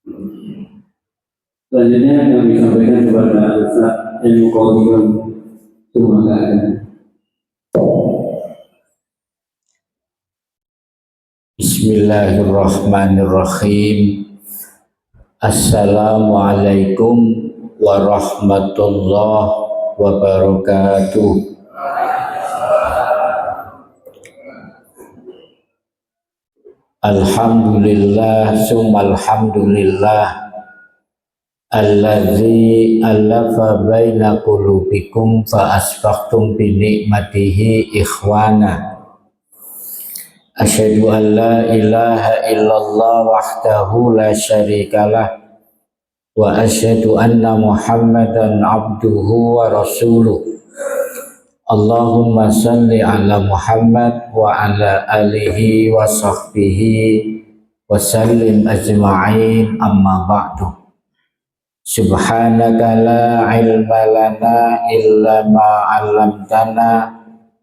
Selanjutnya kami sampaikan kepada Ustaz Ilmu Qauliyun Tumanggaan. Bismillahirrahmanirrahim. Assalamualaikum warahmatullahi wabarakatuh. Alhamdulillah summa alhamdulillah alladzi alafa baina qulubikum fa asbahtum bi ni'matihi ikhwana. Asyhadu an la ilaha illallah wahdahu la syarikalah wa asyhadu anna Muhammadan abduhu wa rasuluh. Allahumma salli ala Muhammad wa ala alihi wa sahbihi wa sallim ajma'in, amma ba'du. Subhanaka la ilma lana illa ma 'allamtana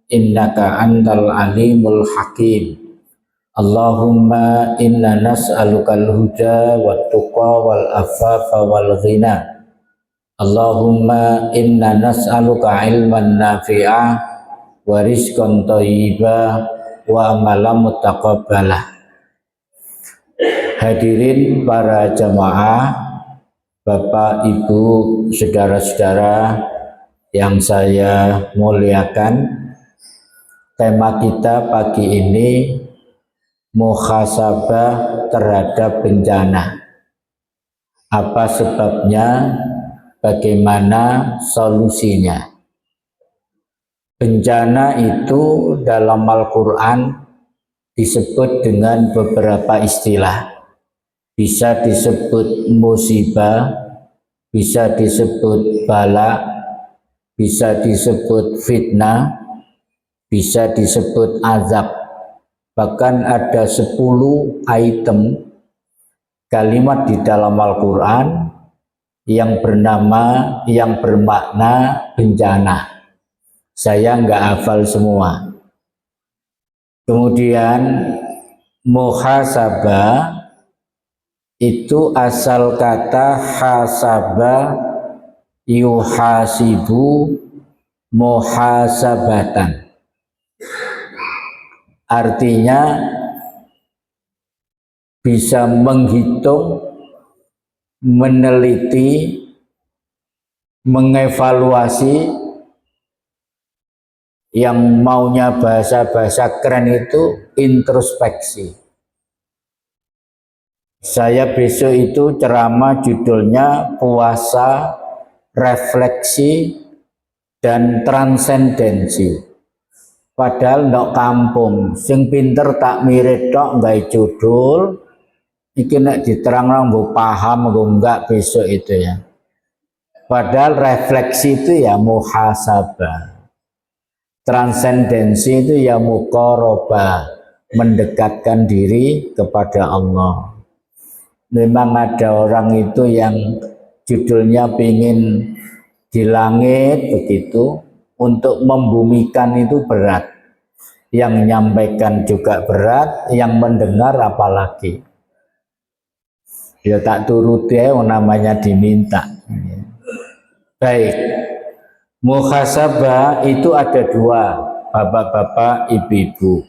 innaka antal alimul hakim. Allahumma inna nas'alukal huda wat tuqa wal afafa wal ghina. Allahumma inna nas'aluka ilman nafi'ah wa rizqan thayyibah wa amalan mutaqabbalah. Hadirin para jamaah, Bapak, Ibu, saudara-saudara yang saya muliakan, tema kita pagi ini muhasabah terhadap bencana. Apa sebabnya? Bagaimana solusinya? Bencana itu dalam Al-Quran disebut dengan beberapa istilah. Bisa disebut musibah, bisa disebut bala, bisa disebut fitnah, bisa disebut azab. Bahkan ada 10 item kalimat di dalam Al-Quran yang bermakna bencana. Saya nggak hafal semua. Kemudian muhasabah itu asal kata hasaba yuhasibu muhasabatan. Artinya bisa menghitung, meneliti, mengevaluasi. Yang maunya bahasa-bahasa keren itu introspeksi. Saya besok itu ceramah judulnya puasa, refleksi, dan transendensi. Padahal ndok kampung, sing pinter tak mirip tok nggawe judul, iki nek diterang mbok paham mbok enggak besok itu ya. Padahal refleksi itu ya muhasabah. Transendensi itu ya muqarabah, mendekatkan diri kepada Allah. Memang ada orang itu yang judulnya pingin di langit begitu, untuk membumikan itu berat. Yang menyampaikan juga berat, yang mendengar apalagi. Ya tak turuti ya, namanya diminta. Baik, muhasabah itu ada 2, bapak-bapak, ibu-ibu.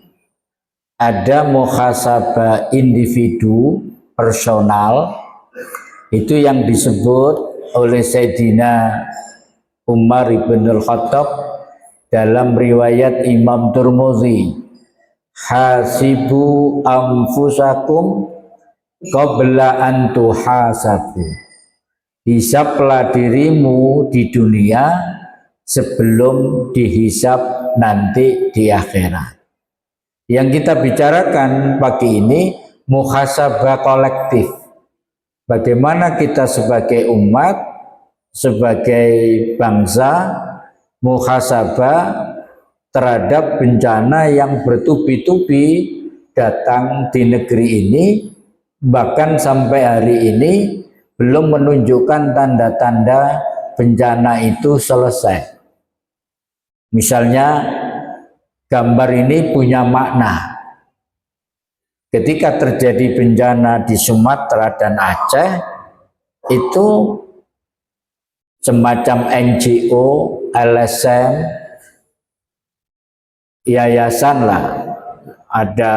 Ada muhasabah individu, personal, itu yang disebut oleh Sayyidina Umar ibn al-Khattab dalam riwayat Imam Tirmidzi, hasibu anfusakum qabla an tuhasabu. Hisablah dirimu di dunia sebelum dihisab nanti di akhirat. Yang kita bicarakan pagi ini muhasabah kolektif. Bagaimana kita sebagai umat, sebagai bangsa, muhasabah terhadap bencana yang bertubi-tubi datang di negeri ini, bahkan sampai hari ini belum menunjukkan tanda-tanda bencana itu selesai. Misalnya gambar ini punya makna. ketika terjadi bencana di Sumatera dan Aceh, itu semacam NGO, LSM, yayasan lah, ada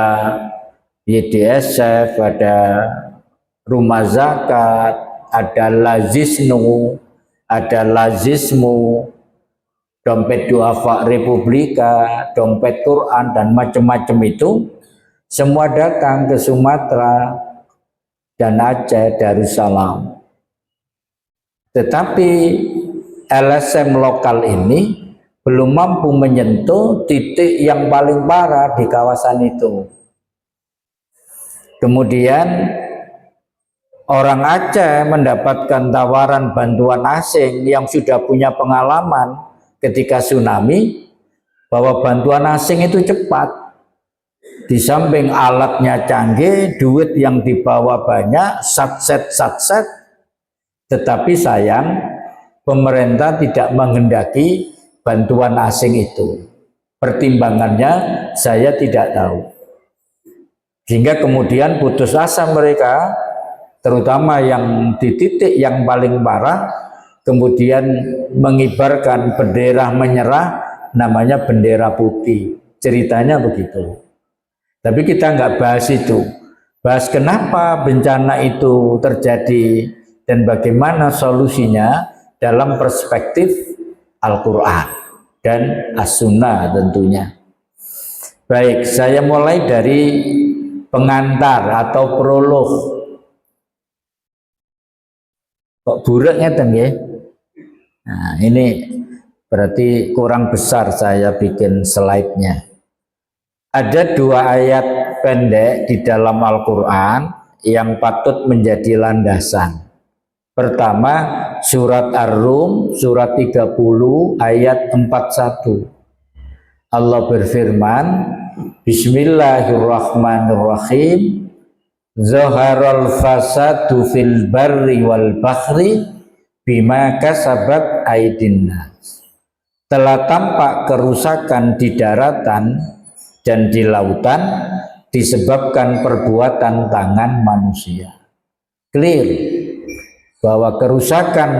YDSF, ada Rumah Zakat, ada Lazisnu, ada Lazismu, Dompet Duafa Republika, Dompet Quran, dan macam-macam itu semua datang ke Sumatera dan Aceh Darussalam. Tetapi LSM lokal ini belum mampu menyentuh titik yang paling parah di kawasan itu. Kemudian orang Aceh mendapatkan tawaran bantuan asing yang sudah punya pengalaman ketika tsunami, bahwa bantuan asing itu cepat. Di samping alatnya canggih, duit yang dibawa banyak, satset, tetapi sayang pemerintah tidak menghendaki bantuan asing itu. Pertimbangannya saya tidak tahu. Sehingga kemudian putus asa mereka, terutama yang di titik yang paling parah, kemudian mengibarkan bendera menyerah, namanya bendera putih. Ceritanya begitu. Tapi kita nggak bahas itu. Bahas kenapa bencana itu terjadi dan bagaimana solusinya dalam perspektif Al-Quran dan As-Sunnah tentunya. Baik, saya mulai dari pengantar atau prolog. Kok burak ngeten ya? Nah, ini berarti kurang besar saya bikin slide-nya. Ada dua ayat pendek di dalam Al-Quran yang patut menjadi landasan. Pertama, surat Ar-Rum, surat 30, ayat 41. Allah berfirman, Bismillahirrahmanirrahim, Zaharal fasadu fil barri wal bahri bima kasabat aydin nas. Telah tampak kerusakan di daratan dan di lautan disebabkan perbuatan tangan manusia. Clear bahwa kerusakan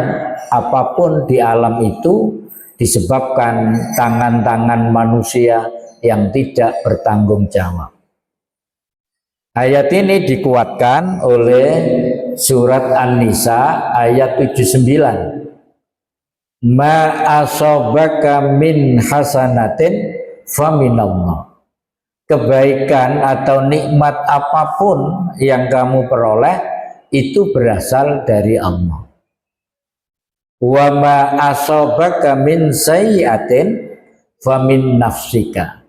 apapun di alam itu disebabkan tangan-tangan manusia yang tidak bertanggung jawab. Ayat ini dikuatkan oleh surat An-Nisa ayat 79. Ma asobaka min hasanatin faminallah. Kebaikan atau nikmat apapun yang kamu peroleh itu berasal dari Allah. Wa ma asobaka min sayyi'atin famin nafsika.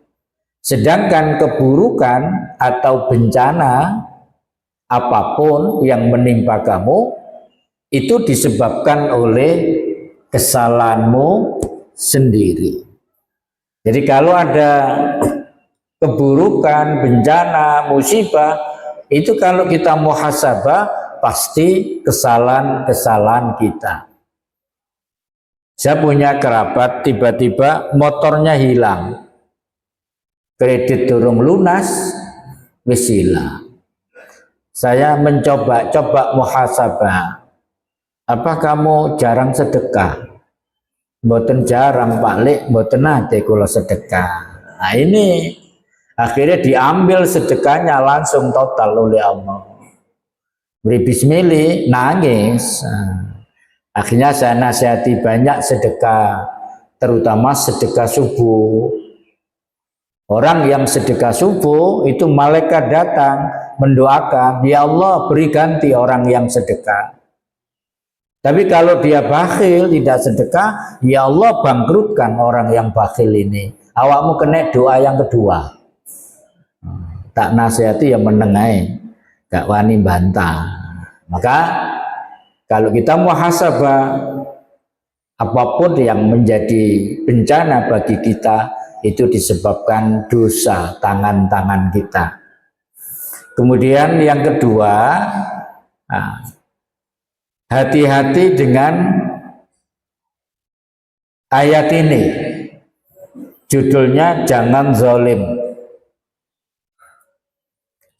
Sedangkan keburukan atau bencana apapun yang menimpa kamu itu disebabkan oleh kesalahanmu sendiri. Jadi kalau ada keburukan, bencana, musibah, itu kalau kita muhasabah pasti kesalahan-kesalahan kita. Saya punya kerabat tiba-tiba motornya hilang, kredit durung lunas, wis hilang. Saya mencoba muhasabah. Apa kamu jarang sedekah? Mboten jarang Pak Lek, mboten nate kula sedekah. Nah ini akhirnya diambil sedekahnya langsung total oleh Allah. Beri bismillah, nangis. Akhirnya saya nasihati banyak sedekah, terutama sedekah subuh. Orang yang sedekah subuh itu malaikat datang mendoakan, ya Allah beri ganti orang yang sedekah. Tapi kalau dia bakhil, tidak sedekah, ya Allah bangkrutkan orang yang bakhil ini. Awakmu kena doa yang kedua. Tak nasihati yang menengai, gak wani bantah. Maka kalau kita muhasabah, apapun yang menjadi bencana bagi kita itu disebabkan dosa tangan-tangan kita. Kemudian yang kedua, hati-hati dengan ayat ini. Judulnya jangan zalim.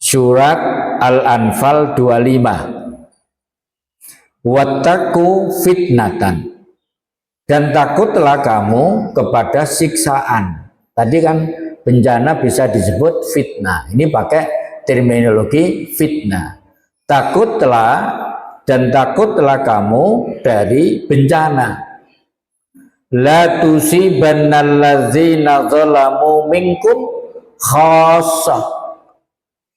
Surat Al-Anfal 25. Wattaqu fitnatan, dan takutlah kamu kepada siksaan. Tadi kan bencana bisa disebut fitnah, ini pakai terminologi fitnah. Takutlah dan takutlah kamu dari bencana. La tusibannallazina zalamu minkum khassah.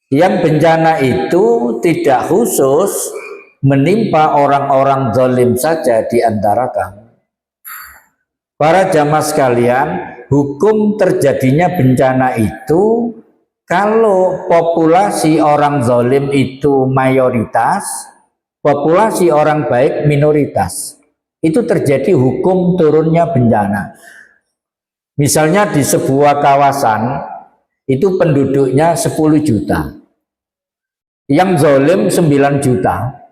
Yang bencana itu tidak khusus menimpa orang-orang zalim saja di antara kamu. Para jamaah sekalian, hukum terjadinya bencana itu kalau populasi orang zalim itu mayoritas, populasi orang baik minoritas. Itu terjadi hukum turunnya bencana. Misalnya di sebuah kawasan itu penduduknya 10 juta, yang zalim 9 juta,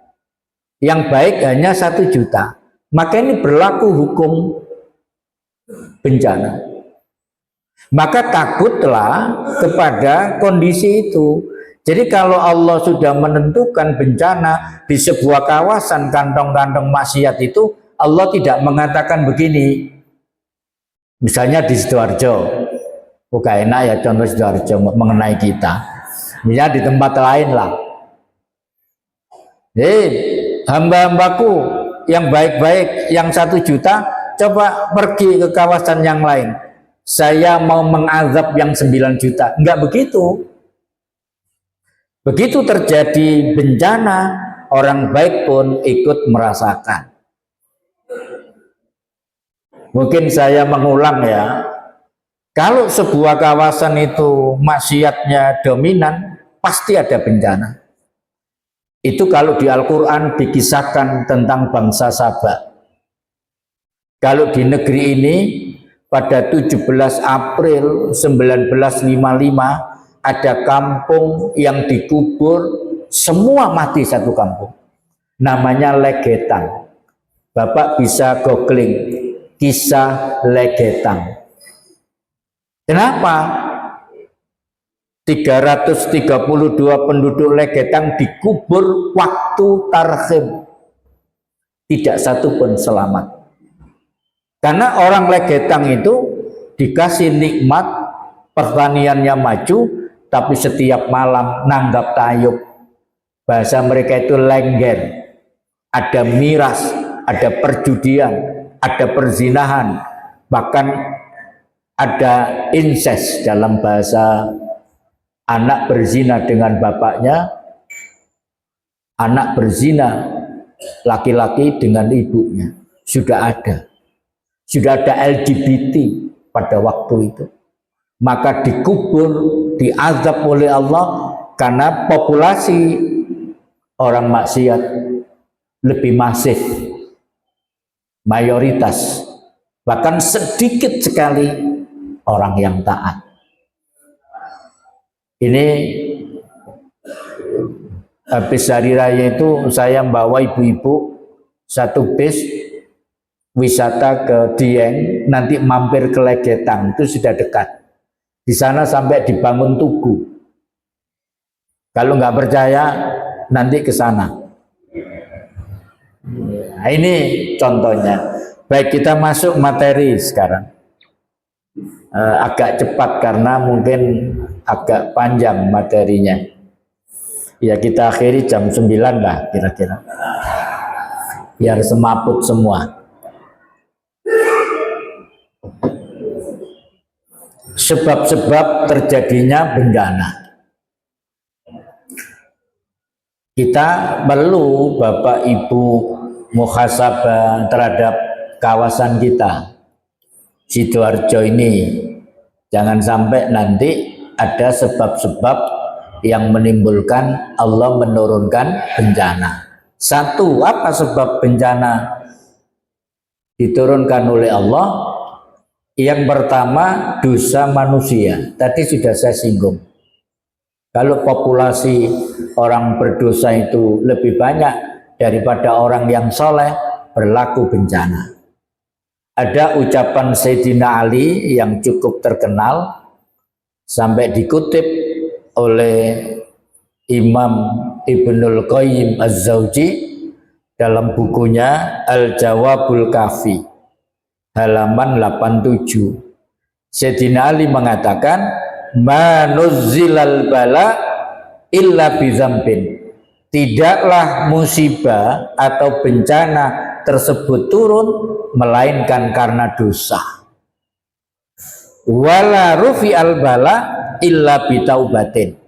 yang baik hanya 1 juta, maka ini berlaku hukum bencana. Maka takutlah kepada kondisi itu. Jadi kalau Allah sudah menentukan bencana di sebuah kawasan kantong-kantong maksiat itu, Allah tidak mengatakan begini. Misalnya di Sidoarjo, bukan enak ya contoh Sidoarjo mengenai kita. Misalnya di tempat lain lah. Hamba-hambaku yang baik-baik, yang 1 juta, coba pergi ke kawasan yang lain. Saya mau mengazab yang 9 juta. Enggak begitu. Begitu terjadi bencana, orang baik pun ikut merasakan. Mungkin saya mengulang ya. Kalau sebuah kawasan itu maksiatnya dominan, pasti ada bencana. Itu kalau di Al-Quran dikisahkan tentang bangsa Sabak. Kalau di negeri ini pada 17 April 1955 ada kampung yang dikubur, semua mati satu kampung. Namanya Legetang. Bapak bisa googling kisah Legetang. Kenapa? 332 penduduk Legetang dikubur waktu tarhim. Tidak satu pun selamat. Karena orang Legetang itu dikasih nikmat, pertaniannya maju, tapi setiap malam nanggap tayub. Bahasa mereka itu lengger. Ada miras, ada perjudian, ada perzinahan, bahkan ada incest dalam bahasa. Anak berzina dengan bapaknya, anak berzina laki-laki dengan ibunya. Sudah ada LGBT pada waktu itu. Maka dikubur, diazab oleh Allah karena populasi orang maksiat lebih masif, mayoritas, bahkan sedikit sekali orang yang taat. Ini habis hari raya itu saya bawa ibu-ibu satu bis wisata ke Dieng, nanti mampir ke Legetang, itu sudah dekat. Di sana sampai dibangun tugu. Kalau nggak percaya, nanti ke sana. Nah, ini contohnya. Baik, kita masuk materi sekarang. Agak cepat karena mungkin agak panjang materinya. Ya kita akhiri jam 9 lah kira-kira. Biar semaput semua. Sebab-sebab terjadinya bencana. Kita perlu Bapak Ibu muhasabah terhadap kawasan kita. Sidoarjo ini. Jangan sampai nanti ada sebab-sebab yang menimbulkan Allah menurunkan bencana. Satu, apa sebab bencana diturunkan oleh Allah? Yang pertama, dosa manusia. Tadi sudah saya singgung. Kalau populasi orang berdosa itu lebih banyak daripada orang yang soleh, berlaku bencana. Ada ucapan Sayyidina Ali yang cukup terkenal, sampai dikutip oleh Imam Ibnul Qayyim Az-Zawji dalam bukunya Al-Jawabul Kafi halaman 87. Sayyidina Ali mengatakan ma nuzzilal bala illa bizambin, tidaklah musibah atau bencana tersebut turun melainkan karena dosa. Wala rufi'al bala illa bitaubatin,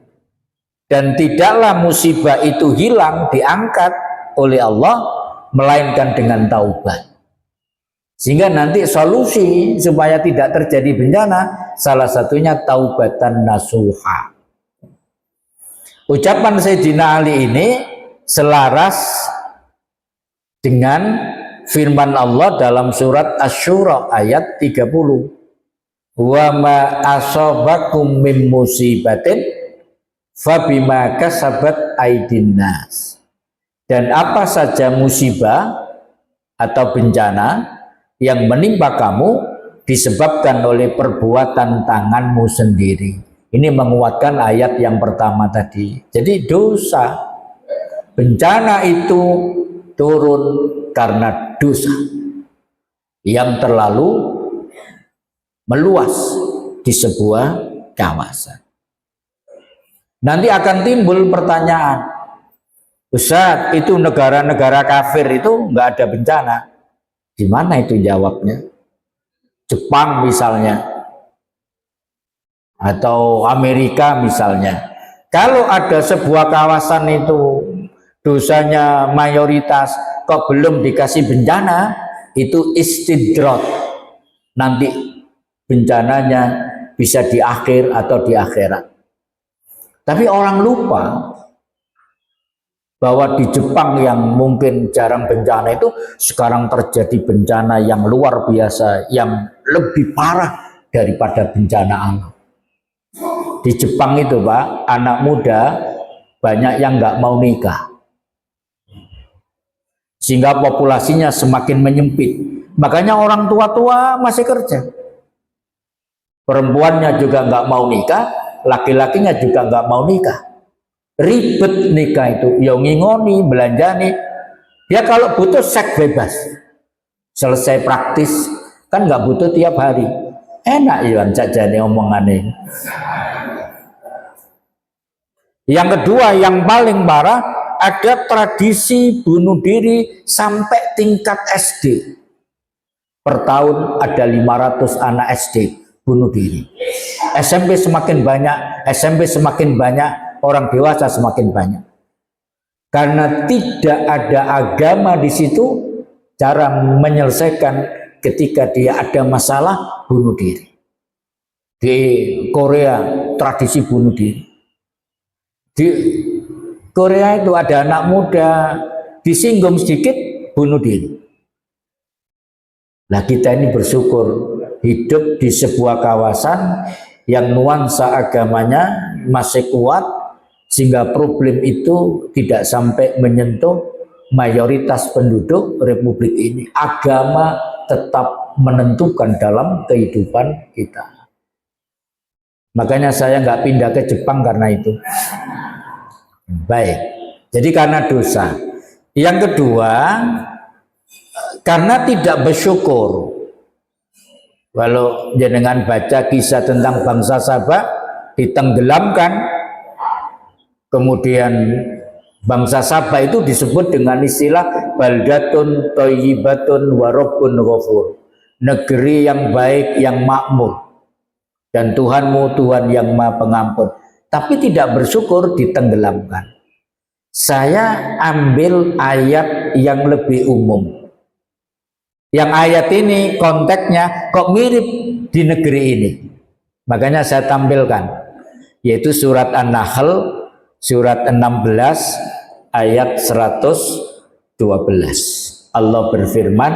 dan tidaklah musibah itu hilang, diangkat oleh Allah melainkan dengan taubat. Sehingga nanti solusi supaya tidak terjadi bencana salah satunya taubatan nasuha. Ucapan Sayyidina Ali ini selaras dengan firman Allah dalam surat Asy-Syura ayat 30. Wa ma asabakum min musibatin fabima kasabat aydin nas. Dan apa saja musibah atau bencana yang menimpa kamu disebabkan oleh perbuatan tanganmu sendiri. Ini menguatkan ayat yang pertama tadi. Jadi dosa, bencana itu turun karena dosa yang terlalu meluas di sebuah kawasan. Nanti akan timbul pertanyaan, Ustaz, itu negara-negara kafir itu nggak ada bencana. Di mana itu jawabnya? Jepang misalnya, atau Amerika misalnya. Kalau ada sebuah kawasan itu dosanya mayoritas, kok belum dikasih bencana, itu istidrat. Nanti bencananya bisa di akhir atau di akhirat. Tapi orang lupa bahwa di Jepang yang mungkin jarang bencana itu sekarang terjadi bencana yang luar biasa, yang lebih parah daripada bencana alam. Di Jepang itu Pak, anak muda banyak yang nggak mau nikah, sehingga populasinya semakin menyempit. Makanya orang tua-tua masih kerja, perempuannya juga nggak mau nikah, laki-lakinya juga nggak mau nikah. Ribet nikah itu, ya ngingoni, belanjani. Ya kalau butuh seks bebas, selesai praktis, kan nggak butuh tiap hari. Enak ya jajane omongannya. Yang kedua, yang paling parah, ada tradisi bunuh diri sampai tingkat SD. Per tahun ada 500 anak SD bunuh diri. SMP semakin banyak, SMP semakin banyak, orang dewasa semakin banyak. Karena tidak ada agama di situ, cara menyelesaikan ketika dia ada masalah bunuh diri. Di Korea tradisi bunuh diri. Di Korea itu ada anak muda disinggung sedikit bunuh diri. Nah kita ini bersyukur hidup di sebuah kawasan yang nuansa agamanya masih kuat, sehingga problem itu tidak sampai menyentuh mayoritas penduduk Republik ini. Agama tetap menentukan dalam kehidupan kita. Makanya saya nggak pindah ke Jepang karena itu. Baik, jadi karena dosa. Yang kedua, karena tidak bersyukur. Kalau jenengan baca kisah tentang bangsa Sabah ditenggelamkan, kemudian bangsa Sabah itu disebut dengan istilah baldatun thayyibatun wa rabbun ghafur, negeri yang baik, yang makmur, dan Tuhanmu Tuhan yang Maha Pengampun. Tapi tidak bersyukur, ditenggelamkan. Saya ambil ayat yang lebih umum. Yang ayat ini konteksnya kok mirip di negeri ini. Makanya saya tampilkan, yaitu surat An-Nahl surat 16 ayat 112. Allah berfirman,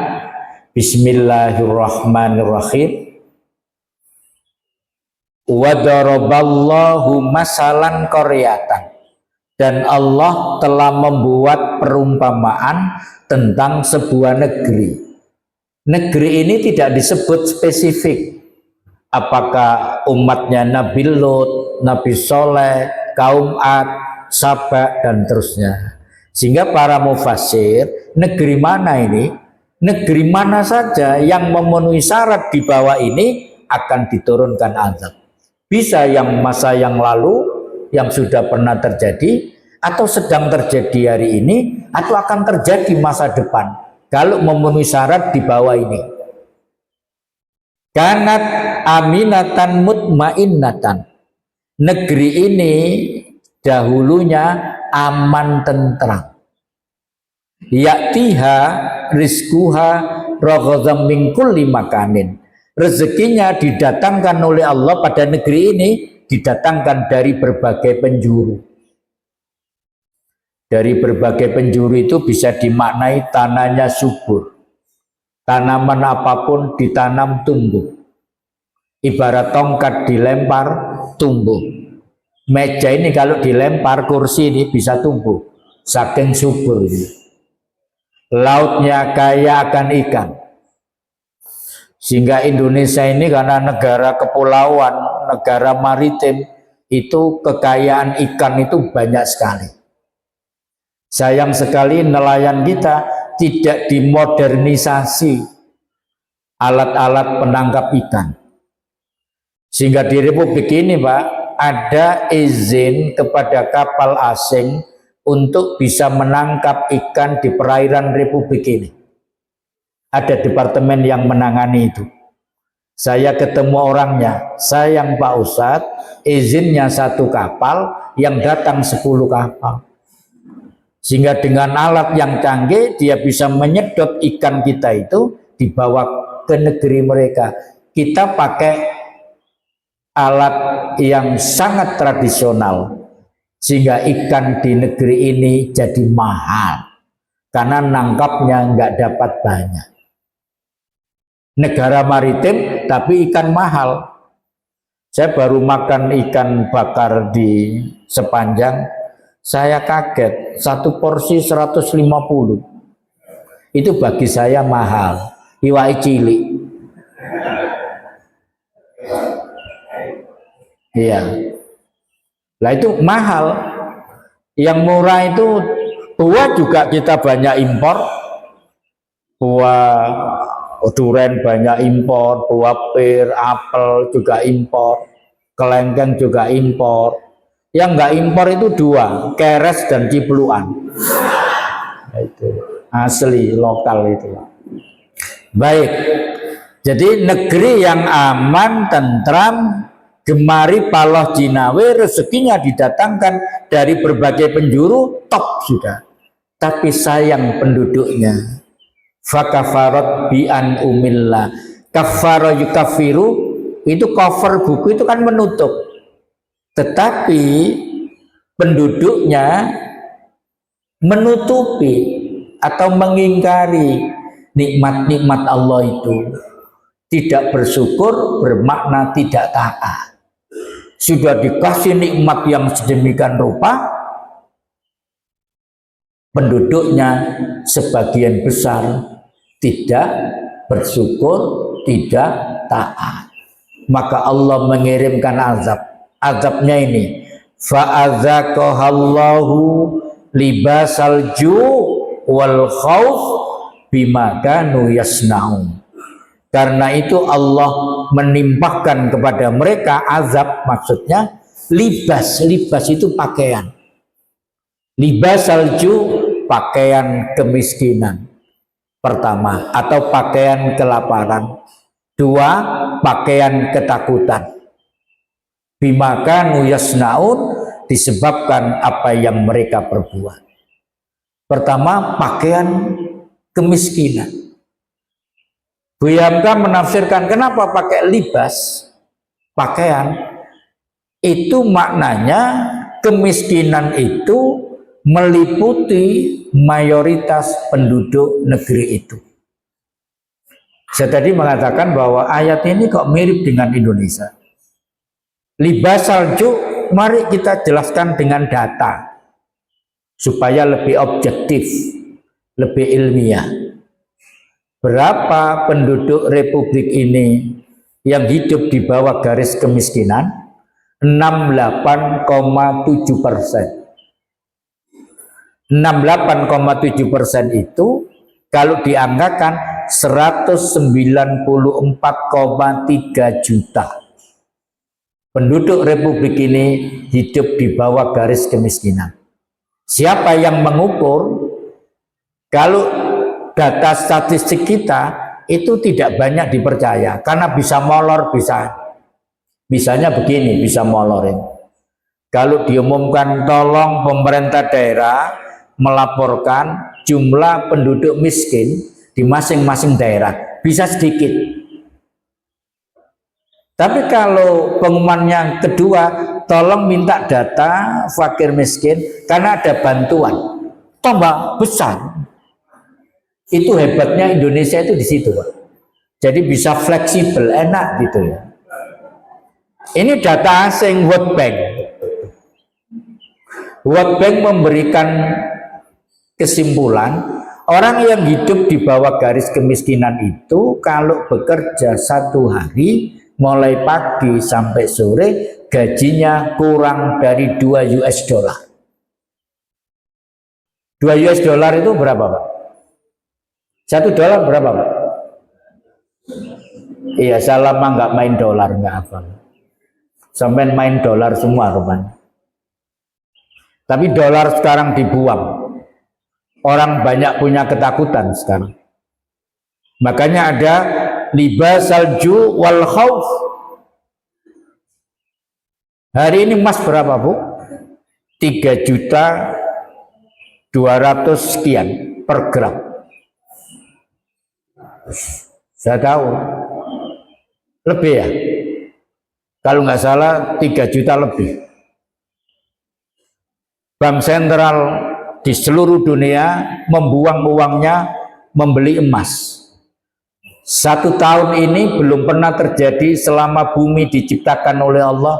Bismillahirrahmanirrahim. Wa daraballahu masalan qaryatan, dan Allah telah membuat perumpamaan tentang sebuah negeri. Negeri ini tidak disebut spesifik, apakah umatnya Nabi Lut, Nabi Soleh, kaum Ad, Sabak, dan terusnya. Sehingga para mufassir, negeri mana ini? Negeri mana saja yang memenuhi syarat di bawah ini akan diturunkan azab. Bisa yang masa yang lalu, yang sudah pernah terjadi, atau sedang terjadi hari ini, atau akan terjadi masa depan. Kalau memenuhi syarat di bawah ini. Kanat aminatan mutmainnatan. Negeri ini dahulunya aman tentram. Ya'tiha rizquha raghazam min kulli makanin. Rezekinya didatangkan oleh Allah pada negeri ini, didatangkan dari berbagai penjuru. Dari berbagai penjuru itu bisa dimaknai tanahnya subur. Tanaman apapun ditanam tumbuh. Ibarat tongkat dilempar tumbuh. Meja ini kalau dilempar, kursi ini bisa tumbuh. Saking subur ini. Lautnya kaya akan ikan. Sehingga Indonesia ini karena negara kepulauan, negara maritim, itu kekayaan ikan itu banyak sekali. Sayang sekali nelayan kita tidak dimodernisasi alat-alat penangkap ikan. Sehingga di Republik ini Pak, ada izin kepada kapal asing untuk bisa menangkap ikan di perairan Republik ini. Ada departemen yang menangani itu. Saya ketemu orangnya, sayang Pak Ustadz, izinnya 1 kapal, yang datang 10 kapal. Sehingga dengan alat yang canggih dia bisa menyedot ikan kita itu dibawa ke negeri mereka. Kita pakai alat yang sangat tradisional sehingga ikan di negeri ini jadi mahal karena nangkapnya nggak dapat banyak. Negara maritim tapi ikan mahal. Saya baru makan ikan bakar di Sepanjang. Saya kaget, 1 porsi 150. Itu bagi saya mahal. Iwak cilik. Iya. Lah itu mahal. Yang murah itu buah juga kita banyak impor. Buah durian banyak impor, buah pir, apel juga impor, kelengkeng juga impor. Yang nggak impor itu 2, keres dan cipluan. Itu asli lokal itu. Baik, jadi negeri yang aman, tentram, gemari paloh jinawe, rezekinya didatangkan dari berbagai penjuru, top sudah. Tapi sayang penduduknya. Fakafarat bi'an umillah. Kafara yukafiru, itu cover buku itu kan menutup. Tetapi penduduknya menutupi atau mengingkari nikmat-nikmat Allah itu. Tidak bersyukur bermakna tidak taat. Sudah dikasih nikmat yang sedemikian rupa, penduduknya sebagian besar tidak bersyukur, tidak taat. Maka Allah mengirimkan azab. Azabnya ini, fa'adzaqahallahu libasal ju' wal khauf bima kanu yasnaun. Karena itu Allah menimpakan kepada mereka azab, maksudnya libas. Libas itu pakaian. Libasal ju' pakaian kemiskinan. Pertama, atau pakaian kelaparan. 2, pakaian ketakutan. Bimaka nuyasnaun, disebabkan apa yang mereka perbuat. Pertama, pakaian kemiskinan. Buya Hamka menafsirkan kenapa pakai libas, pakaian. Itu maknanya kemiskinan itu meliputi mayoritas penduduk negeri itu. Saya tadi mengatakan bahwa ayat ini kok mirip dengan Indonesia. Libasal ju', mari kita jelaskan dengan data supaya lebih objektif, lebih ilmiah. Berapa penduduk Republik ini yang hidup di bawah garis kemiskinan? 68,7%. 68,7% itu kalau dianggakan 194,3 juta penduduk Republik ini hidup di bawah garis kemiskinan. Siapa yang mengukur? Kalau data statistik kita itu tidak banyak dipercaya karena bisa molor, bisanya begini, bisa molorin. Kalau diumumkan tolong pemerintah daerah melaporkan jumlah penduduk miskin di masing-masing daerah, bisa sedikit. Tapi kalau pengumuman yang kedua, tolong minta data fakir miskin karena ada bantuan, tambah besar. Itu hebatnya Indonesia itu di situ, Pak. Jadi bisa fleksibel, enak gitu ya. Ini data asing World Bank. World Bank memberikan kesimpulan orang yang hidup di bawah garis kemiskinan itu kalau bekerja 1 hari mulai pagi sampai sore gajinya kurang dari 2 US dollar. 2 US dollar itu berapa, Pak? 1 dolar berapa, Pak? Iya, saya lama nggak main dolar, nggak hafal. Sampai main dolar semua rupanya. Tapi dolar sekarang dibuang. Orang banyak punya ketakutan sekarang. Makanya ada libas salju wal khauf. Hari ini emas berapa, Bu? 3.200.000 sekian per gram. Saya tahu. Lebih ya? Kalau nggak salah 3 juta lebih. Bank sentral di seluruh dunia membuang uangnya membeli emas. 1 tahun ini belum pernah terjadi selama bumi diciptakan oleh Allah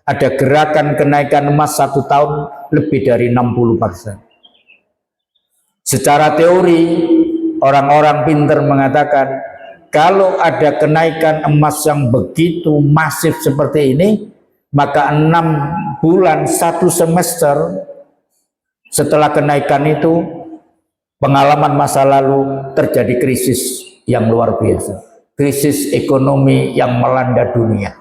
ada gerakan kenaikan emas 1 tahun lebih dari 60%. Secara teori orang-orang pintar mengatakan kalau ada kenaikan emas yang begitu masif seperti ini, maka 6 bulan 1 semester setelah kenaikan itu pengalaman masa lalu terjadi krisis yang luar biasa, krisis ekonomi yang melanda dunia.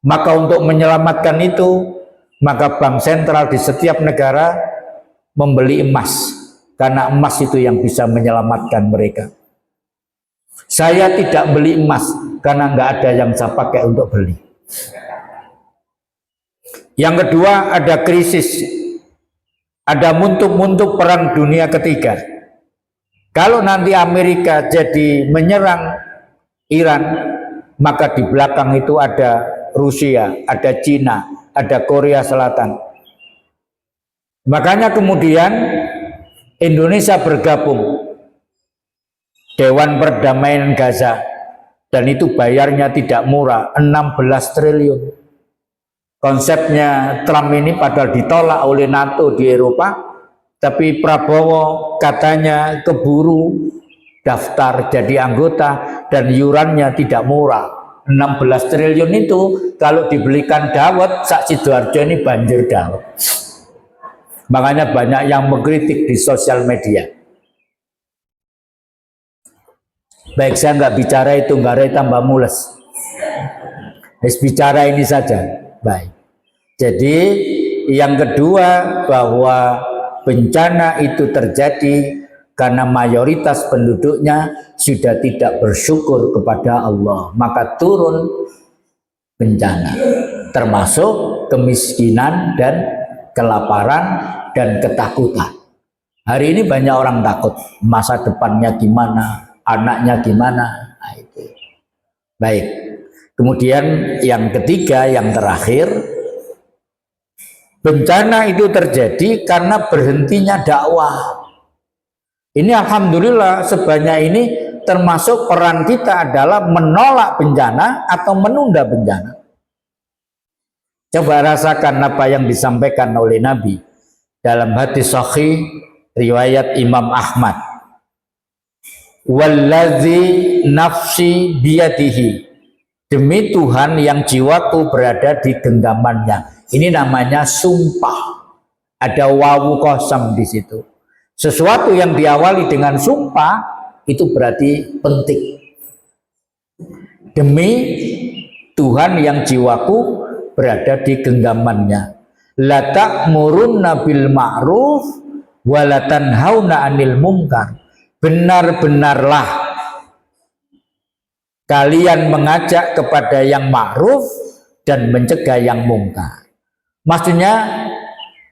Maka untuk menyelamatkan itu, maka bank sentral di setiap negara membeli emas, karena emas itu yang bisa menyelamatkan mereka. Saya tidak beli emas karena nggak ada yang saya pakai untuk beli. Yang kedua, ada krisis, ada muntuk-muntuk perang dunia ketiga. Kalau nanti Amerika jadi menyerang Iran, maka di belakang itu ada Rusia, ada Cina, ada Korea Selatan. Makanya kemudian Indonesia bergabung Dewan Perdamaian Gaza, dan itu bayarnya tidak murah, 16 triliun. Konsepnya Trump ini padahal ditolak oleh NATO di Eropa, tapi Prabowo katanya keburu daftar jadi anggota dan yurannya tidak murah. 16 triliun itu kalau dibelikan dawet, Sak Sidoarjo ini banjir dawet. Makanya banyak yang mengkritik di sosial media. Baik, saya nggak bicara itu, nggak tambah mules. Bicara ini saja. Baik. Jadi yang kedua, bahwa bencana itu terjadi karena mayoritas penduduknya sudah tidak bersyukur kepada Allah, maka turun bencana, termasuk kemiskinan dan kelaparan dan ketakutan. Hari ini banyak orang takut, masa depannya gimana, anaknya gimana. Nah, itu. Baik. Kemudian yang ketiga, yang terakhir, bencana itu terjadi karena berhentinya dakwah. Ini alhamdulillah sebanyak ini termasuk peran kita adalah menolak bencana atau menunda bencana. Coba rasakan apa yang disampaikan oleh Nabi dalam hadis sahih riwayat Imam Ahmad. Wallazi nafsi biyadihi, demi Tuhan yang jiwaku berada di genggamannya. Ini namanya sumpah. Ada wawu qasam di situ. Sesuatu yang diawali dengan sumpah itu berarti penting. Demi Tuhan yang jiwaku berada di genggamannya. La ta'murunna bil ma'ruf wa la tanhauna 'anil munkar. Benar-benarlah kalian mengajak kepada yang ma'ruf dan mencegah yang mungkar. Maksudnya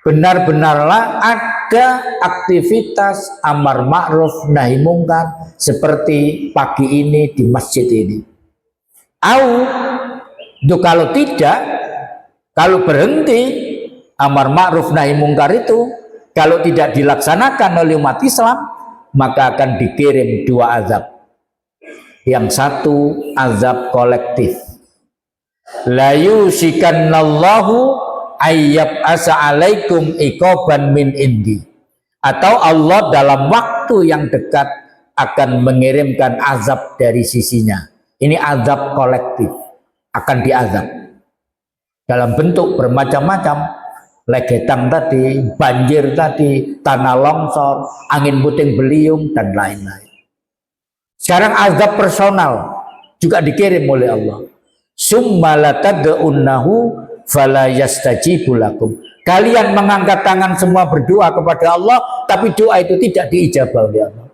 benar-benarlah ada aktivitas amar ma'ruf nahi mungkar seperti pagi ini di masjid ini. Kalau tidak, kalau berhenti amar ma'ruf nahi mungkar itu, kalau tidak dilaksanakan oleh umat Islam, maka akan dikirim dua azab. Yang satu azab kolektif. La yusikannallahu ayyab asa alaikum iqaban min indi. Atau Allah dalam waktu yang dekat akan mengirimkan azab dari sisinya. Ini azab kolektif, akan diazab dalam bentuk bermacam-macam. Legetang tadi, banjir tadi, tanah longsor, angin puting beliung, dan lain-lain. Sekarang azab personal juga dikirim oleh Allah. Summa latad'unnahu fala yastajibu lakum. Kalian mengangkat tangan semua berdoa kepada Allah, tapi doa itu tidak diijabah oleh Allah.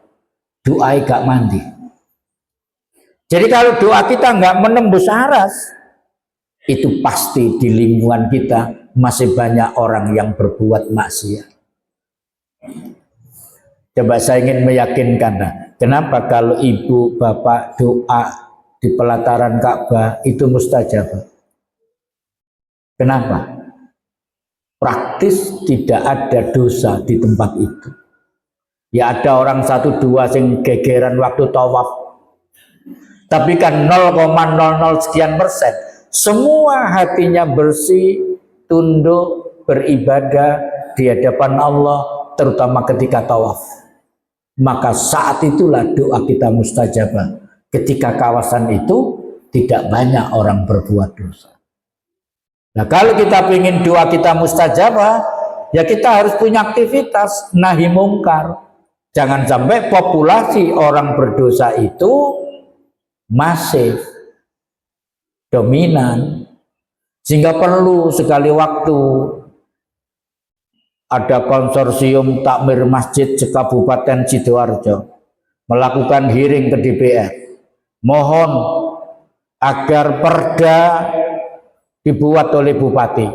Doa gak mandi. Jadi kalau doa kita nggak menembus aras, itu pasti di lingkungan kita masih banyak orang yang berbuat maksiat. Coba saya ingin meyakinkan, kenapa kalau ibu bapak doa di pelataran Ka'bah itu mustajab? Kenapa? Praktis tidak ada dosa di tempat itu. Ya ada orang satu dua sing gegeran waktu tawaf. Tapi kan 0,00 sekian persen. Semua hatinya bersih, tunduk, beribadah di hadapan Allah, terutama ketika tawaf. Maka saat itulah doa kita mustajabah. Ketika kawasan itu tidak banyak orang berbuat dosa. Nah kalau kita ingin doa kita mustajabah, ya kita harus punya aktivitas nahi mungkar. Jangan sampai populasi orang berdosa itu masif, dominan, sehingga perlu sekali waktu ada konsorsium takmir masjid Kabupaten Sidoarjo melakukan hearing ke DPR, mohon agar perda dibuat oleh Bupati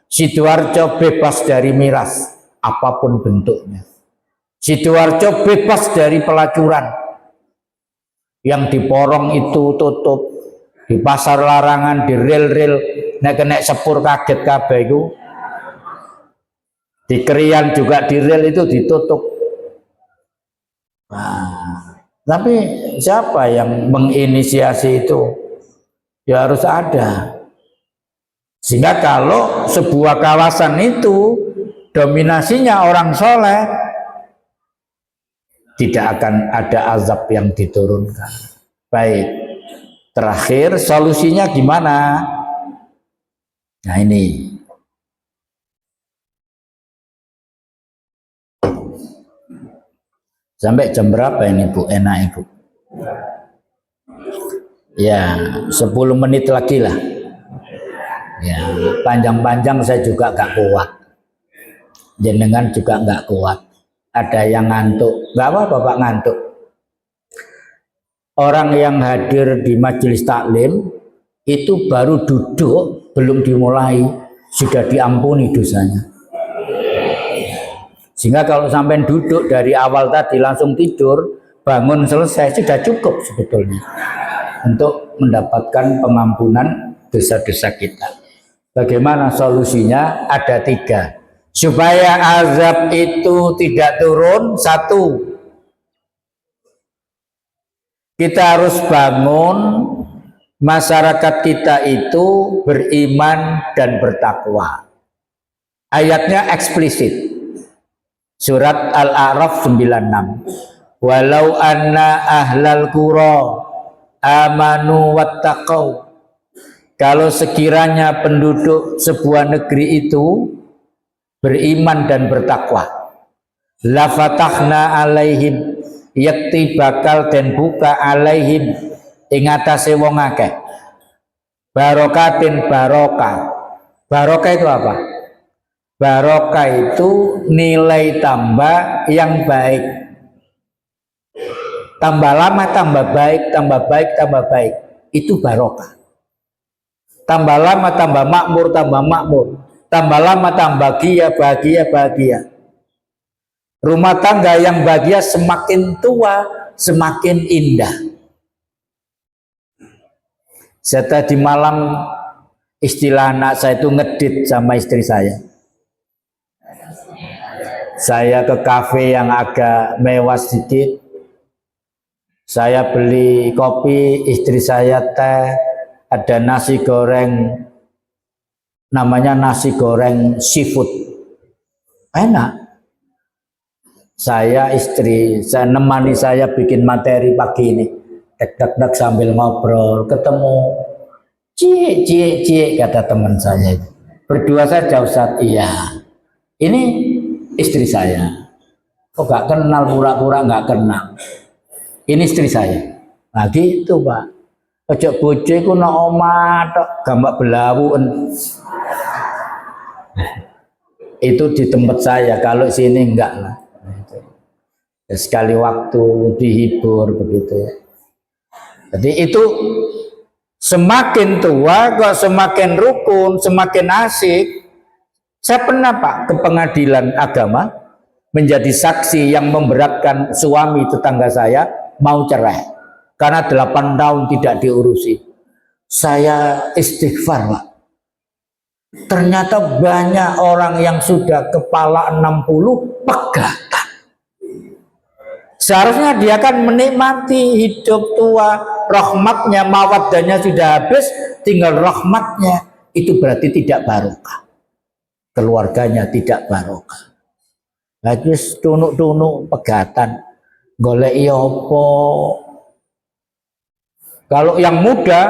Sidoarjo bebas dari miras apapun bentuknya. Sidoarjo bebas dari pelacuran. Yang di porong itu tutup, di pasar larangan, di rel-rel, nek sepur kaget kabeh itu, di Krian juga di rel itu ditutup. Nah, tapi siapa yang menginisiasi itu? Ya harus ada. Sehingga kalau sebuah kawasan itu dominasinya orang soleh, tidak akan ada azab yang diturunkan. Baik, terakhir solusinya gimana? Nah ini, sampai jam berapa ini Bu? Enak Ibu? Ya 10 menit lagi lah. Ya panjang-panjang saya juga gak kuat. Jenengan juga gak kuat. Ada yang ngantuk, nggak apa-apa Pak ngantuk. Orang yang hadir di majelis taklim itu baru duduk, belum dimulai, sudah diampuni dosanya. Sehingga kalau sampai duduk dari awal tadi langsung tidur, bangun selesai, sudah cukup sebetulnya untuk mendapatkan pengampunan dosa-dosa kita. Bagaimana solusinya? Ada 3. Supaya azab itu tidak turun, 1, kita harus bangun masyarakat kita itu beriman dan bertakwa. Ayatnya eksplisit. Surat Al-A'raf 96. Walau anna ahlal qura amanu wattaqau. Kalau sekiranya penduduk sebuah negeri itu beriman dan bertakwa, La fatahna alaihim, yakti bakal den buka alaihim ing atase wong akeh barokatin barokah. Barokah itu apa? Barokah itu nilai tambah yang baik, tambah lama tambah baik, tambah baik, tambah baik, itu barokah. Tambah lama tambah makmur, tambah makmur, tambah lama tambah bahagia, bahagia, bahagia. Rumah tangga yang bahagia semakin tua semakin indah. Saya tadi malam istilah anak saya itu ngedit sama istri saya. Saya ke kafe yang agak mewah sedikit. Saya beli kopi, istri saya teh, ada nasi goreng, namanya nasi goreng seafood. Enak. Saya nemani saya bikin materi pagi ini. Dek sambil ngobrol, ketemu cie kata teman saya. Berdua saja Ustaz. Iya. Ini istri saya. Oh gak kenal, pura-pura gak kenal. Ini istri saya. Nah gitu Pak. Ojo bojo iku nang omah tok gambak belawuken. Itu di tempat saya, kalau sini enggak lah. Sekali waktu dihibur begitu ya. Jadi itu semakin tua kok semakin rukun, semakin asik. Saya pernah Pak ke pengadilan agama menjadi saksi yang memberatkan suami tetangga saya mau cerai karena 8 tahun tidak diurusi. Saya istighfar Pak. Ternyata banyak orang yang sudah kepala 60 pegatan. Seharusnya dia kan menikmati hidup tua, rahmatnya, mawaddahnya sudah habis, tinggal rahmatnya. Itu berarti tidak barokah. Keluarganya tidak barokah. Lagi tunuk-tunuk pegatan, golek opo. Kalau yang muda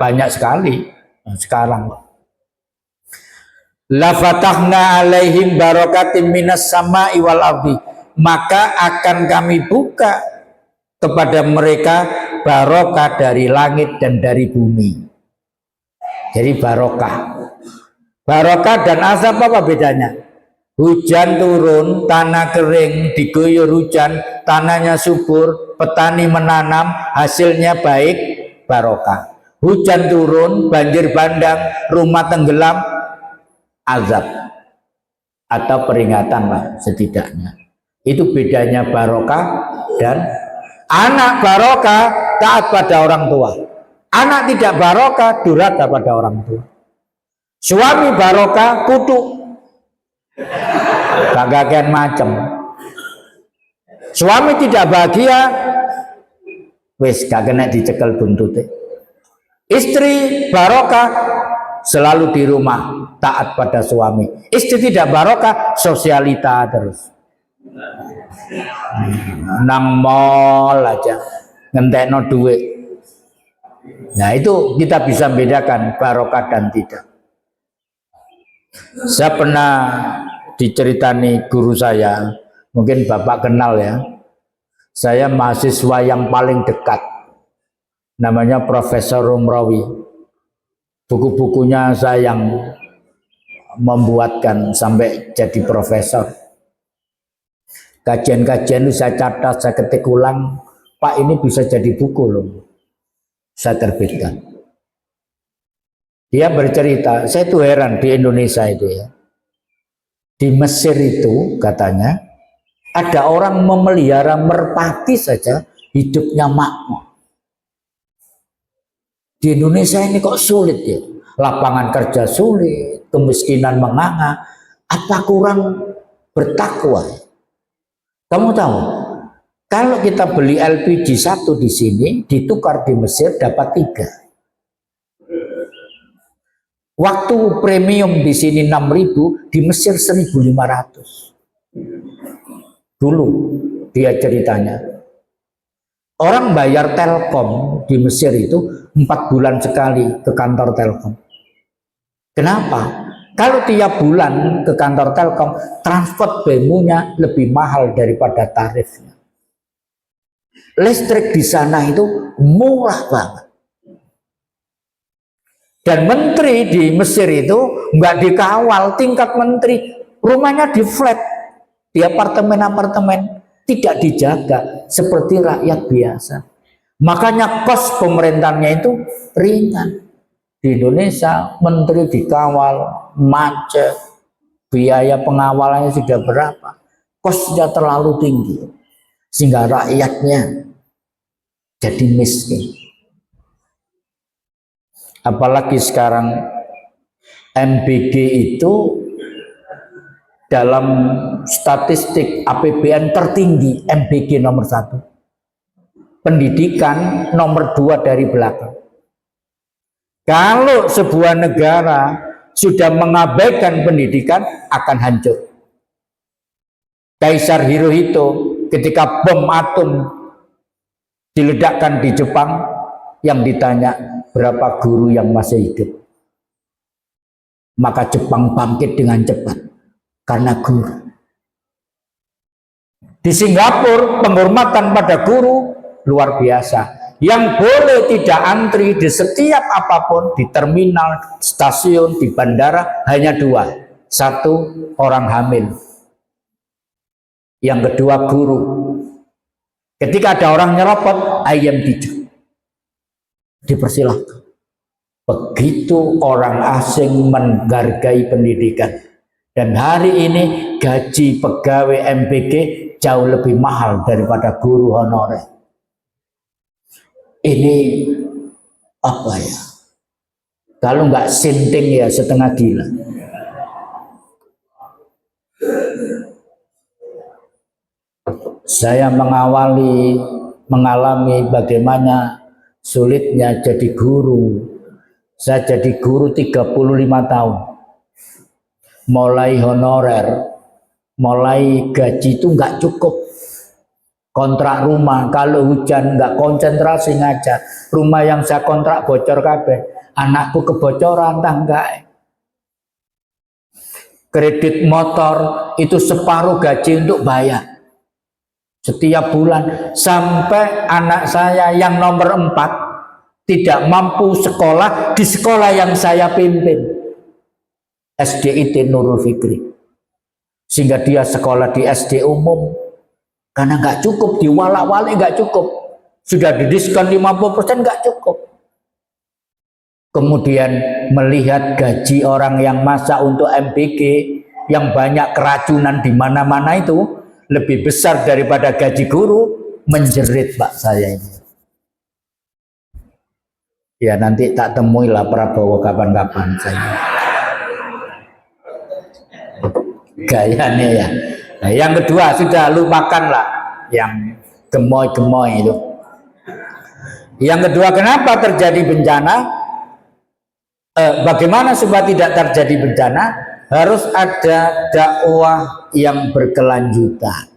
banyak sekali sekarang. La fatahna alaihim barakatim minas sama'i wal ardi, maka akan kami buka kepada mereka barokah dari langit dan dari bumi. Jadi barokah. Barokah dan azab apa bedanya? Hujan turun, tanah kering, diguyur hujan, tanahnya subur, petani menanam, hasilnya baik, barokah. Hujan turun, banjir bandang, rumah tenggelam, azab atau peringatan lah setidaknya. Itu bedanya barokah dan anak barokah taat pada orang tua. Anak tidak barokah durhaka pada orang tua. Suami barokah kutuk, kagak macem. Suami tidak bahagia, wis gak kena dicekel buntute. Istri barokah selalu di rumah taat pada suami. Istri tidak barokah sosialita terus. Nang mall aja ngentekno duit. Nah itu kita bisa bedakan barokah dan tidak. Saya pernah diceritani guru saya, mungkin Bapak kenal ya. Saya mahasiswa yang paling dekat, namanya Profesor Rumrawi. Buku-bukunya saya yang membuatkan sampai jadi profesor. Kajian-kajian itu saya catat, saya ketik ulang. Pak, ini bisa jadi buku loh. Saya terbitkan. Dia bercerita, saya tuh heran di Indonesia itu ya. Di Mesir itu katanya ada orang memelihara merpati saja hidupnya makmur. Di Indonesia ini kok sulit ya. Lapangan kerja sulit, kemiskinan menganga. Apa kurang bertakwa ya? Kamu tahu, kalau kita beli LPG 1 di sini, ditukar di Mesir dapat 3. Waktu premium di sini 6.000, di Mesir 1.500. Dulu dia ceritanya. Orang bayar Telkom di Mesir itu 4 bulan sekali ke kantor Telkom. Kenapa? Kalau tiap bulan ke kantor Telkom, transport BEMU-nya lebih mahal daripada tarifnya. Listrik di sana itu murah banget. Dan menteri di Mesir itu nggak dikawal, tingkat menteri rumahnya di flat, di apartemen-apartemen, tidak dijaga seperti rakyat biasa. Makanya kos pemerintahnya itu ringan. Di Indonesia menteri dikawal, macet, biaya pengawalannya sudah berapa, kosnya terlalu tinggi sehingga rakyatnya jadi miskin. Apalagi sekarang MBG itu dalam statistik APBN tertinggi, MBG nomor 1, pendidikan nomor 2 dari belakang. Kalau sebuah negara sudah mengabaikan pendidikan, akan hancur. Kaisar Hirohito ketika bom atom diledakkan di Jepang, yang ditanya berapa guru yang masih hidup, maka Jepang bangkit dengan cepat karena guru. Di Singapura penghormatan pada guru luar biasa. Yang boleh tidak antri di setiap apapun, di terminal, stasiun, di bandara, hanya 2. 1, orang hamil. Yang kedua, guru. Ketika ada orang nyerobot, ayam teacher, dipersilahkan. Begitu orang asing menghargai pendidikan. Dan hari ini gaji pegawai MBG jauh lebih mahal daripada guru honorer. Ini apa ya? Kalau nggak sinting ya setengah gila. Saya mengalami bagaimana sulitnya jadi guru. Saya jadi guru 35 tahun. Mulai honorer, mulai gaji itu nggak cukup. Kontrak rumah, kalau hujan nggak konsentrasi ngajar, rumah yang saya kontrak bocor kabeh, anakku kebocoran tangga. Kredit motor itu separuh gaji untuk bayar setiap bulan, sampai anak saya yang nomor 4 tidak mampu sekolah di sekolah yang saya pimpin, SDIT Nurul Fikri, sehingga dia sekolah di SD umum. Karena nggak cukup, diwala-wali nggak cukup, sudah didiskon 50% nggak cukup. Kemudian melihat gaji orang yang masak untuk MBG yang banyak keracunan di mana-mana itu lebih besar daripada gaji guru, menjerit Pak saya ini. Ya nanti tak temuilah Prabowo kapan-kapan saya. Gayanya ya. Nah, yang kedua, sudah lupakanlah yang gemoy-gemoy itu. Yang kedua, kenapa terjadi bencana? Bagaimana supaya tidak terjadi bencana? Harus ada dakwah yang berkelanjutan.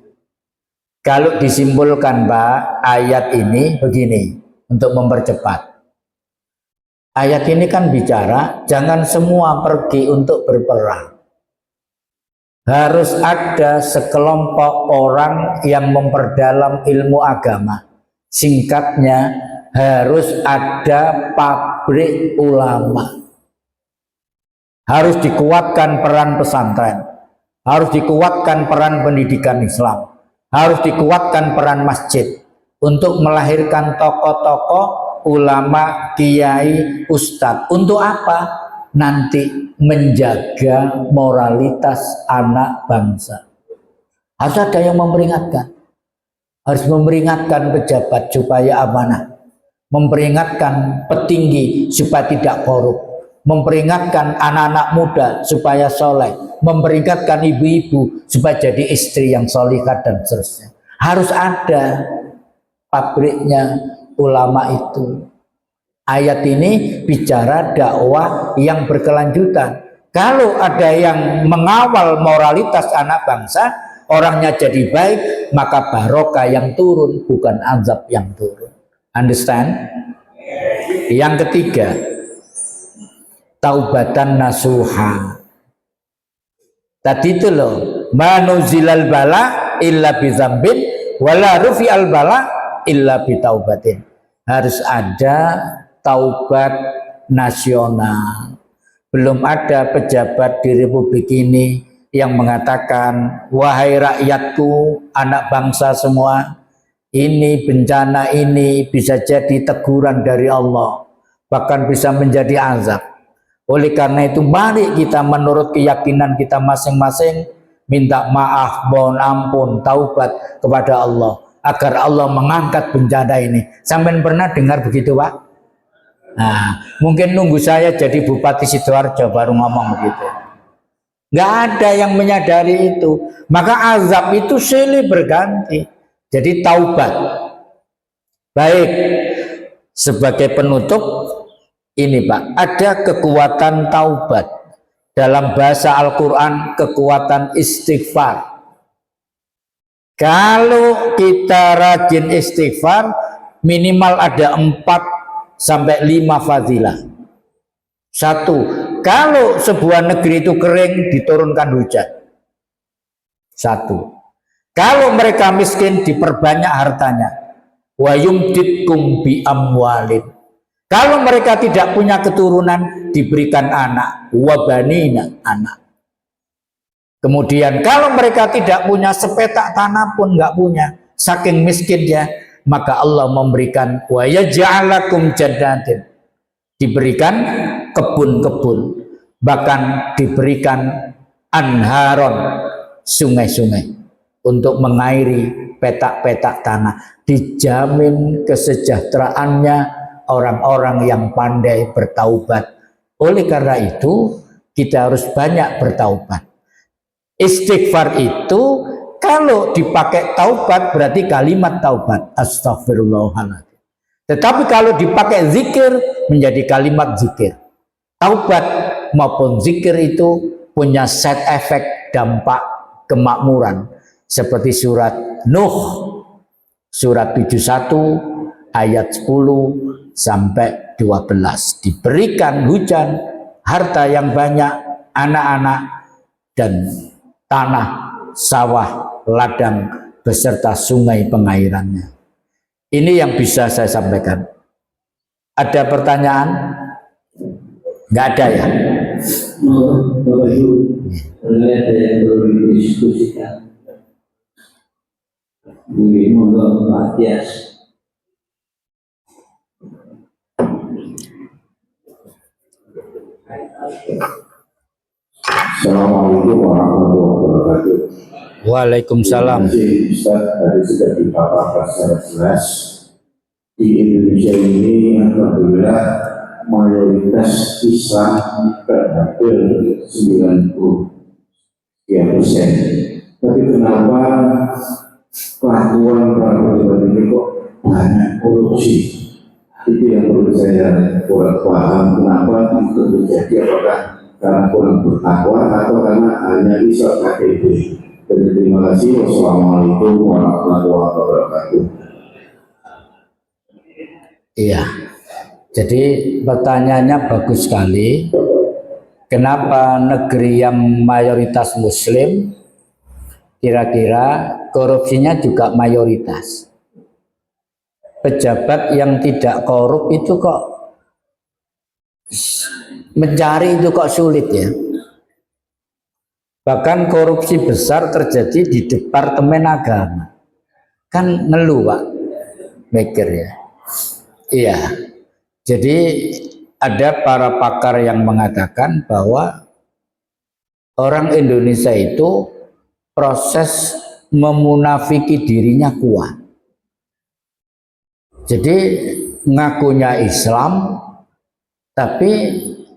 Kalau disimpulkan Pak, ayat ini begini, untuk mempercepat. Ayat ini kan bicara, jangan semua pergi untuk berperang. Harus ada sekelompok orang yang memperdalam ilmu agama. Singkatnya, harus ada pabrik ulama. Harus dikuatkan peran pesantren. Harus dikuatkan peran pendidikan Islam. Harus dikuatkan peran masjid. Untuk melahirkan tokoh-tokoh, ulama, kiai, ustadz. Untuk apa? Nanti menjaga moralitas anak bangsa. Harus ada yang memperingatkan. Harus memperingatkan pejabat supaya amanah. Memperingatkan petinggi supaya tidak korup. Memperingatkan anak-anak muda supaya soleh. Memperingatkan ibu-ibu supaya jadi istri yang solihah dan seterusnya. Harus ada pabriknya ulama itu. Ayat ini bicara dakwah yang berkelanjutan. Kalau ada yang mengawal moralitas anak bangsa, orangnya jadi baik, maka barokah yang turun, bukan azab yang turun. Understand? Yang ketiga, taubatan nasuha. Tadi itu loh, manuzilal bala illa bizambin wala rufi'al bala illa bitaubatin. Harus ada taubat nasional. Belum ada pejabat di Republik ini yang mengatakan, wahai rakyatku, anak bangsa semua, ini bencana ini bisa jadi teguran dari Allah, bahkan bisa menjadi azab. Oleh karena itu mari kita menurut keyakinan kita masing-masing minta maaf, mohon ampun, taubat kepada Allah agar Allah mengangkat bencana ini. Sampai pernah dengar begitu, Pak? Nah, mungkin nunggu saya jadi Bupati Sidoarjo baru ngomong begitu. Nggak ada yang menyadari itu. Maka azab itu silih berganti. Jadi taubat. Baik, sebagai penutup ini Pak, ada kekuatan taubat. Dalam bahasa Al-Quran, kekuatan istighfar. Kalau kita rajin istighfar, minimal ada 4 sampai 5 fadilah. 1, kalau sebuah negeri itu kering, diturunkan hujan. 1. Kalau mereka miskin, diperbanyak hartanya. Wa yumditkum bi amwalin. Kalau mereka tidak punya keturunan, diberikan anak. Wa banina, anak. Kemudian kalau mereka tidak punya sepetak tanah pun nggak punya, saking miskinnya, maka Allah memberikan wa yaj'alakum jannatin. Diberikan kebun-kebun, bahkan diberikan anharon, sungai-sungai untuk mengairi petak-petak tanah. Dijamin kesejahteraannya orang-orang yang pandai bertaubat. Oleh karena itu kita harus banyak bertaubat. Istighfar itu kalau dipakai taubat berarti kalimat taubat, astagfirullahaladzim. Tetapi kalau dipakai zikir menjadi kalimat zikir. Taubat maupun zikir itu punya side effect, dampak kemakmuran. Seperti surat Nuh, surat 71 ayat 10 sampai 12. Diberikan hujan, harta yang banyak, anak-anak, dan tanah, sawah, ladang, beserta sungai pengairannya. Ini yang bisa saya sampaikan. Ada pertanyaan? Nggak ada ya? Bapak Ibu, ada yang perlu didiskusikan. Mungkin untuk Pak Tias. Assalamualaikum warahmatullahi wabarakatuh. Waalaikumsalam. Ustaz tadi sudah dipaparkan secara jelas. Di Indonesia ini alhamdulillah mayoritas Islam berhampir 90%. Tapi kenapa kelakuan para pejabat ini kok banyak korupsi? Itu yang perlu saya kurang paham. Kenapa itu terjadi? Apakah karena kurang bertakwa atau karena hanya bisa KTP? Dan terima kasih. Wassalamualaikum warahmatullahi wabarakatuh. Iya. Jadi pertanyaannya bagus sekali. Kenapa negeri yang mayoritas Muslim kira-kira korupsinya juga mayoritas? Pejabat yang tidak korup itu kok mencari itu kok sulit ya. Bahkan korupsi besar terjadi di Departemen Agama. Kan ngeluh Pak, mikir ya. Iya. Jadi ada para pakar yang mengatakan bahwa orang Indonesia itu proses memunafiki dirinya kuat. Jadi ngakunya Islam, tapi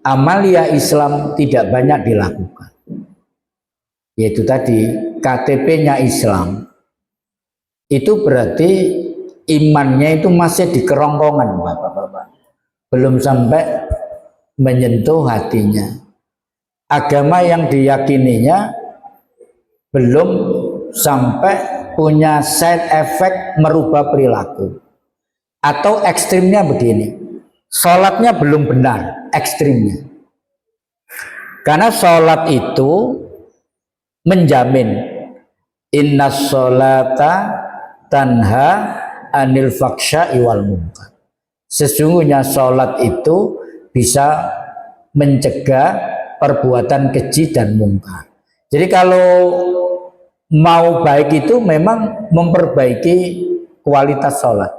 amalia Islam tidak banyak dilakukan. Yaitu tadi KTP-nya Islam. Itu berarti imannya itu masih di kerongkongan, Bapak-bapak. Belum sampai menyentuh hatinya. Agama yang diyakininya belum sampai punya side effect merubah perilaku. Atau ekstrimnya begini, sholatnya belum benar, ekstrimnya. Karena sholat itu menjamin innas sholata tanha anil faksya'i wal munkar. Sesungguhnya sholat itu bisa mencegah perbuatan keji dan mungkar. Jadi kalau mau baik itu memang memperbaiki kualitas sholat.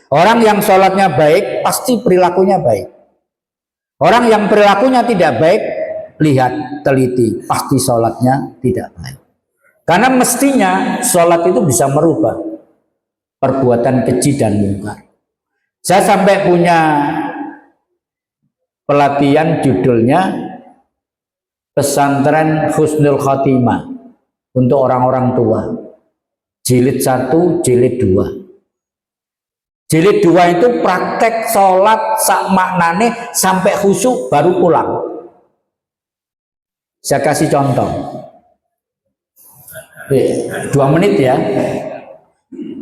Orang yang sholatnya baik pasti perilakunya baik. Orang yang perilakunya tidak baik, lihat, teliti, pasti sholatnya tidak baik. Karena mestinya sholat itu bisa merubah perbuatan keji dan mungkar. Saya sampai punya pelatihan judulnya Pesantren Husnul Khotimah untuk orang-orang tua. Jilid 1, jilid 2. Jilid 2 itu praktek sholat sak maknane sampai khusyuk baru pulang. Saya kasih contoh. 2 menit ya.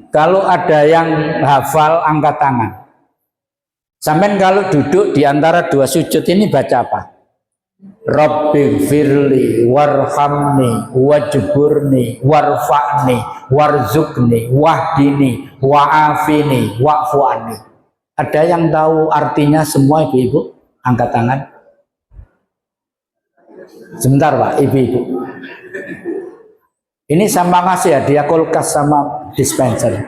Kalau ada yang hafal angkat tangan. Sampai kalau duduk di antara 2 sujud ini baca apa? Rabbighfirli warhamni wajburni warfa'ni warzukni wahdini wa'afini wa'fu anni. Ada yang tahu artinya semua ibu-ibu? Angkat tangan. Sebentar Pak, ibu-ibu. Ini sama ngasih ya, dia kulkas sama dispenser.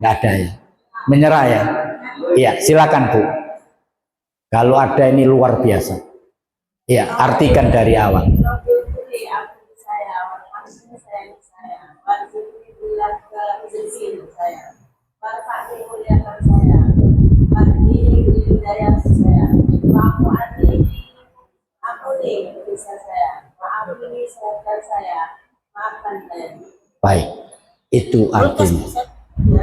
Nggak ada ya? Menyerah ya? Iya, silakan Bu. Kalau ada ini luar biasa. Ya, artikan dari awal. Baik, itu artinya.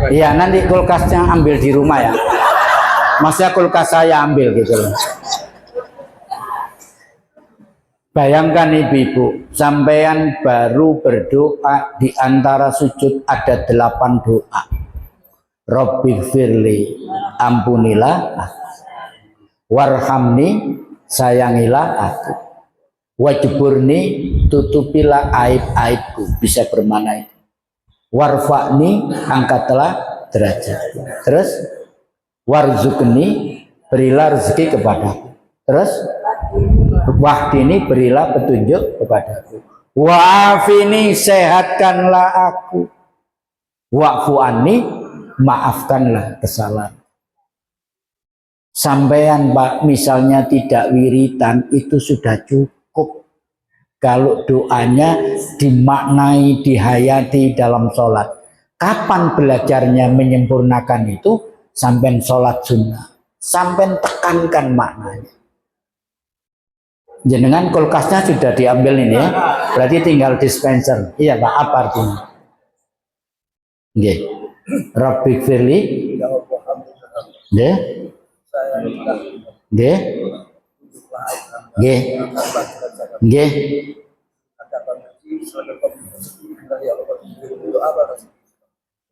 Iya, nanti kulkasnya ambil di rumah ya. Maksudnya kulkas saya ambil gitu loh. Bayangkan ibu-ibu, sampean baru berdoa di antara sujud ada 8 doa. Rabbighfirli, ampunilah aku. Warhamni, sayangilah aku. Wajburni, tutupilah aib-aibku. Bisa bermana itu. Warfa'ni, angkatlah derajat. Terus warzukni, berilah rezeki kepadaku. Terus wahdini, berilah petunjuk kepadaku. Wa'afini, sehatkanlah aku. Wa'fu anni, maafkanlah kesalahan. Sampean Pak, misalnya tidak wiritan, itu sudah cukup. Kalau doanya dimaknai, dihayati dalam sholat. Kapan belajarnya menyempurnakan itu? Sampean sholat sunnah. Sampean tekankan maknanya. Jenengan kulkasnya sudah diambil ini ya, berarti tinggal dispenser. Iya Pak, apa artinya? Nggih. Rabbighfirli. Nggih. Nggih. Nggih. Nggih.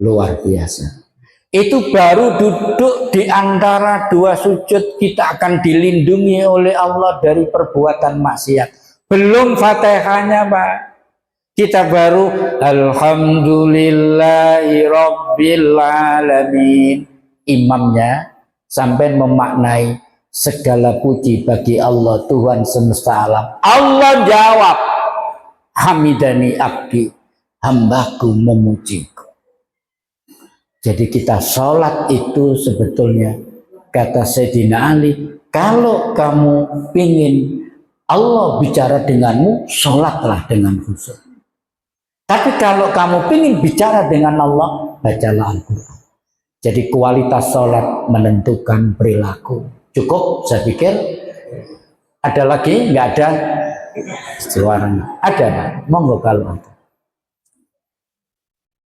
Luar biasa. Itu baru duduk di antara 2 sujud kita akan dilindungi oleh Allah dari perbuatan maksiat. Belum Fatihahnya Pak. Kita baru alhamdulillahi rabbil alamin. Imamnya sampai memaknai segala puji bagi Allah Tuhan semesta alam. Allah jawab, hamidani abdi, hambaku memujiku. Jadi kita sholat itu sebetulnya, kata Sayyidina Ali, kalau kamu ingin Allah bicara denganmu, sholatlah dengan khusyuk. Tapi kalau kamu ingin bicara dengan Allah, bacalah Al-Quran. Jadi kualitas sholat menentukan perilaku. Cukup, saya pikir. Ada lagi? Nggak ada? Suaranya ada Pak? Monggo kalau ada.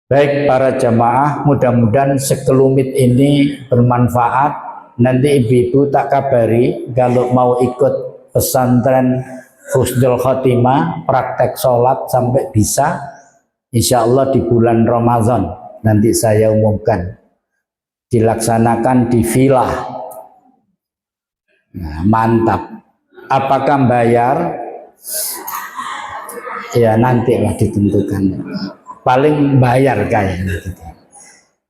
Baik para jamaah, mudah-mudahan sekelumit ini bermanfaat. Nanti ibu-ibu tak kabari kalau mau ikut pesantren Husnul Khotimah, praktek sholat sampai bisa, insya Allah di bulan Ramadan nanti saya umumkan, dilaksanakan di villa. Nah, mantap. Apakah bayar? Ya nantilah ditentukan. Paling bayar kayaknya.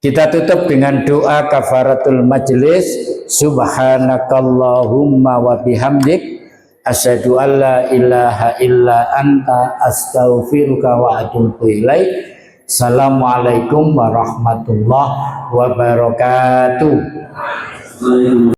Kita tutup dengan doa kafaratul majlis. Subhanakallahumma wa bihamdik asyhadu an la ilaha illa anta astaghfiruka wa atubu ilaik. Assalamualaikum warahmatullahi wabarakatuh.